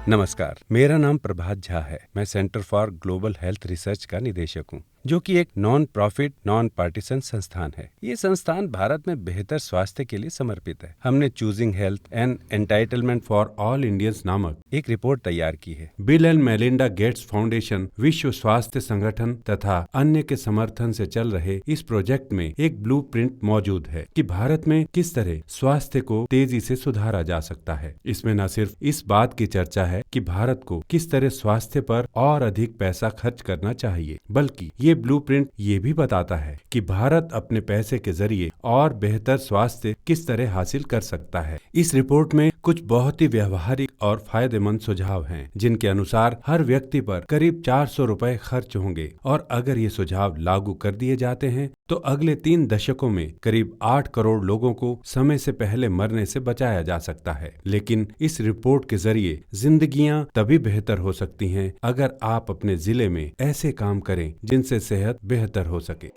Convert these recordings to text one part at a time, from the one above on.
नमस्कार, मेरा नाम प्रभात झा है। मैं centre for global health research का निदेशक हूँ, जो कि एक नॉन प्रॉफिट नॉन पार्टिसन संस्थान है। ये संस्थान भारत में बेहतर स्वास्थ्य के लिए समर्पित है। हमने choosing health and entitlement for all Indians नामक एक रिपोर्ट तैयार की है। Bill and Melinda Gates foundation, विश्व स्वास्थ्य संगठन तथा अन्य के समर्थन से चल रहे इस प्रोजेक्ट में एक ब्लूप्रिंट मौजूद है कि भारत में किस तरह स्वास्थ्य को तेजी से सुधारा जा सकता है। इसमें न सिर्फ इस बात की चर्चा है कि भारत को किस तरह स्वास्थ्य पर और अधिक पैसा खर्च करना चाहिए, बल्कि ये ब्लूप्रिंट ये भी बताता है कि भारत अपने पैसे के जरिए और बेहतर स्वास्थ्य किस तरह हासिल कर सकता है। इस रिपोर्ट में कुछ बहुत ही व्यवहारिक और फायदेमंद सुझाव हैं, जिनके अनुसार हर व्यक्ति पर करीब 400 रुपए खर्च होंगे और अगर ये सुझाव लागू कर दिए जाते हैं तो अगले 3 दशकों में करीब 8 करोड़ लोगों को समय से पहले मरने से बचाया जा सकता है। लेकिन इस रिपोर्ट के जरिए जिंदगियां तभी बेहतर हो सकती हैं अगर आप अपने जिले में ऐसे काम करें जिनसे सेहत बेहतर हो सके।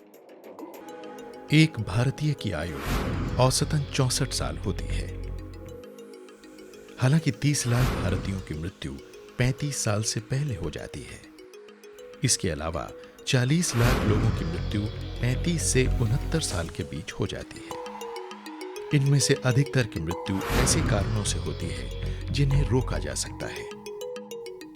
एक भारतीय की आयु औसतन 64 साल होती है। हालांकि 30 लाख भारतीयों की मृत्यु 35 साल से पहले हो जाती है। इसके अलावा 40 लाख लोगों की मृत्यु 35 से 69 साल के बीच हो जाती है। इनमें से अधिकतर की मृत्यु ऐसे कारणों से होती है जिन्हें रोका जा सकता है।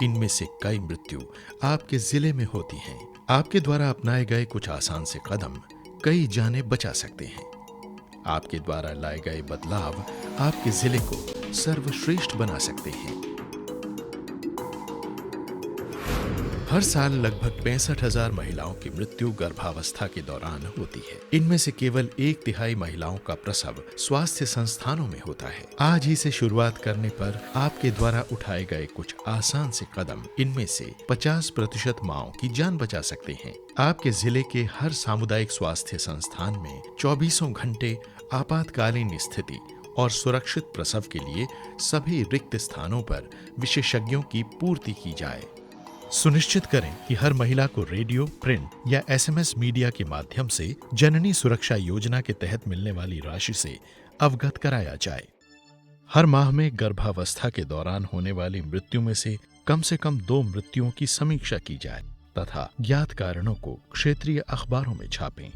इनमें से कई मृत्यु आपके जिले में होती हैं। आपके द्वारा अपनाए गए कुछ आसान से कदम कई जानें बचा सकते हैं। आपके द्वारा लाए गए बदलाव आपके जिले को सर्वश्रेष्ठ बना सकते हैं। हर साल लगभग 65,000 महिलाओं की मृत्यु गर्भावस्था के दौरान होती है। इनमें से केवल 1/3 महिलाओं का प्रसव स्वास्थ्य संस्थानों में होता है। आज ही से शुरुआत करने पर आपके द्वारा उठाए गए कुछ आसान से कदम इनमें से 50% माँओं की जान बचा सकते हैं। आपके जिले के हर सामुदायिक स्वास्थ्य संस्थान में 24 घंटे आपातकालीन स्थिति और सुरक्षित प्रसव के लिए सभी रिक्त स्थानों पर विशेषज्ञों की पूर्ति की जाए। सुनिश्चित करें कि हर महिला को रेडियो, प्रिंट या SMS मीडिया के माध्यम से जननी सुरक्षा योजना के तहत मिलने वाली राशि से अवगत कराया जाए। हर माह में गर्भावस्था के दौरान होने वाली मृत्यु में से कम 2 मृत्युओं की समीक्षा की जाए तथा ज्ञात कारणों को क्षेत्रीय अखबारों में छापें।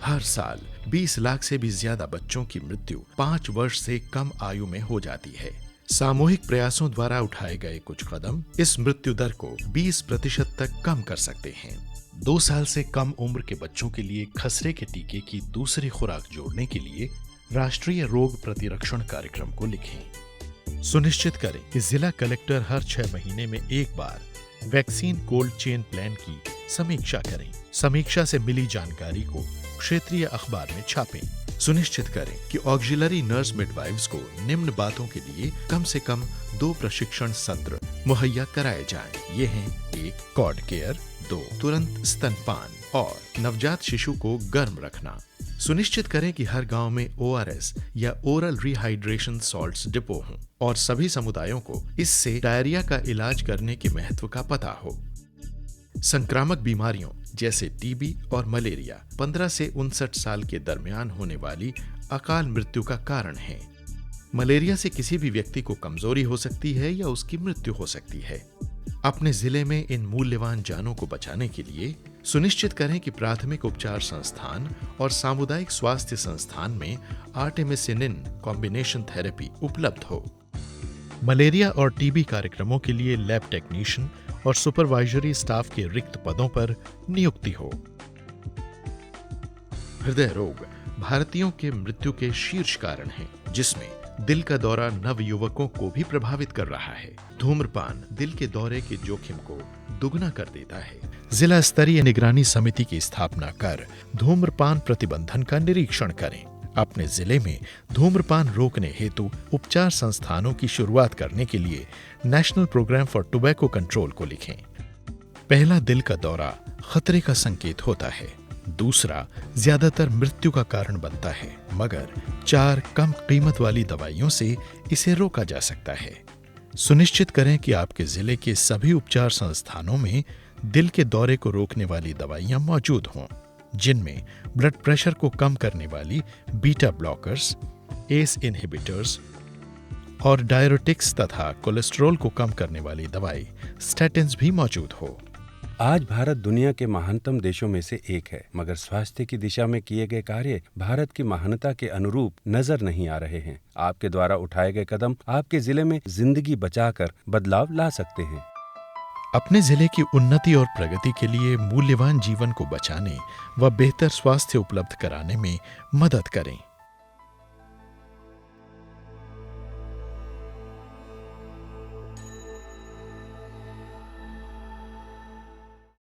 हर साल 20 लाख से भी ज्यादा बच्चों की मृत्यु 5 वर्ष से कम आयु में हो जाती है। सामूहिक प्रयासों द्वारा उठाए गए कुछ कदम इस मृत्यु दर को 20% तक कम कर सकते हैं। 2 साल से कम उम्र के बच्चों के लिए खसरे के टीके की दूसरी खुराक जोड़ने के लिए राष्ट्रीय रोग प्रतिरक्षण कार्यक्रम को लिखें। सुनिश्चित करें कि जिला कलेक्टर हर 6 महीने में एक बार वैक्सीन कोल्ड चेन प्लान की समीक्षा करें। समीक्षा से मिली जानकारी को क्षेत्रीय अखबार में छापें। सुनिश्चित करें कि ऑक्सिलरी नर्स मिडवाइव्स को निम्न बातों के लिए कम से कम 2 प्रशिक्षण सत्र मुहैया कराए जाएं। ये हैं 1 कॉर्ड केयर, 2 तुरंत स्तनपान और नवजात शिशु को गर्म रखना। सुनिश्चित करें कि हर गांव में ORS या ओरल रिहाइड्रेशन सॉल्ट्स डिपो हों और सभी समुदायों को इससे डायरिया का इलाज करने के महत्व का पता हो। संक्रामक बीमारियों जैसे TB और मलेरिया 15 से 59 साल के दरमियान होने वाली अकाल मृत्यु का कारण है। मलेरिया से किसी भी व्यक्ति को कमजोरी हो सकती है या उसकी मृत्यु हो सकती है। अपने जिले में इन मूल्यवान जानों को बचाने के लिए सुनिश्चित करें कि प्राथमिक उपचार संस्थान और सामुदायिक स्वास्थ्य संस्थान में आर्टेमिसिनिन कॉम्बिनेशन थेरेपी उपलब्ध हो। मलेरिया और TB कार्यक्रमों के लिए लैब टेक्नीशियन और सुपरवाइजरी स्टाफ के रिक्त पदों पर नियुक्ति हो। हृदय रोग भारतीयों के मृत्यु के शीर्ष कारण है, जिसमें दिल का दौरा नवयुवकों को भी प्रभावित कर रहा है। धूम्रपान दिल के दौरे के जोखिम को दुगना कर देता है। जिला स्तरीय निगरानी समिति की स्थापना कर धूम्रपान प्रतिबंधन का निरीक्षण करें। अपने जिले में धूम्रपान रोकने हेतु उपचार संस्थानों की शुरुआत करने के लिए national programme for tobacco control को लिखें। पहला दिल का दौरा खतरे का संकेत होता है, दूसरा ज्यादातर मृत्यु का कारण बनता है, मगर 4 कम कीमत वाली दवाइयों से इसे रोका जा सकता है। सुनिश्चित करें कि आपके जिले के सभी उपचार संस्थानों में दिल के दौरे को रोकने वाली दवाइयां मौजूद हों, जिनमें ब्लड प्रेशर को कम करने वाली बीटा ब्लॉकर्स, एस इनहिबिटर्स, और डायरेटिक्स तथा कोलेस्ट्रॉल को कम करने वाली दवाई स्टैटिन्स भी मौजूद हो। आज भारत दुनिया के महानतम देशों में से एक है, मगर स्वास्थ्य की दिशा में किए गए कार्य भारत की महानता के अनुरूप नजर नहीं आ रहे हैं। आपके द्वारा उठाए गए कदम आपके जिले में जिंदगी बचाकर बदलाव ला सकते हैं। अपने जिले की उन्नति और प्रगति के लिए मूल्यवान जीवन को बचाने व बेहतर स्वास्थ्य उपलब्ध कराने में मदद करें।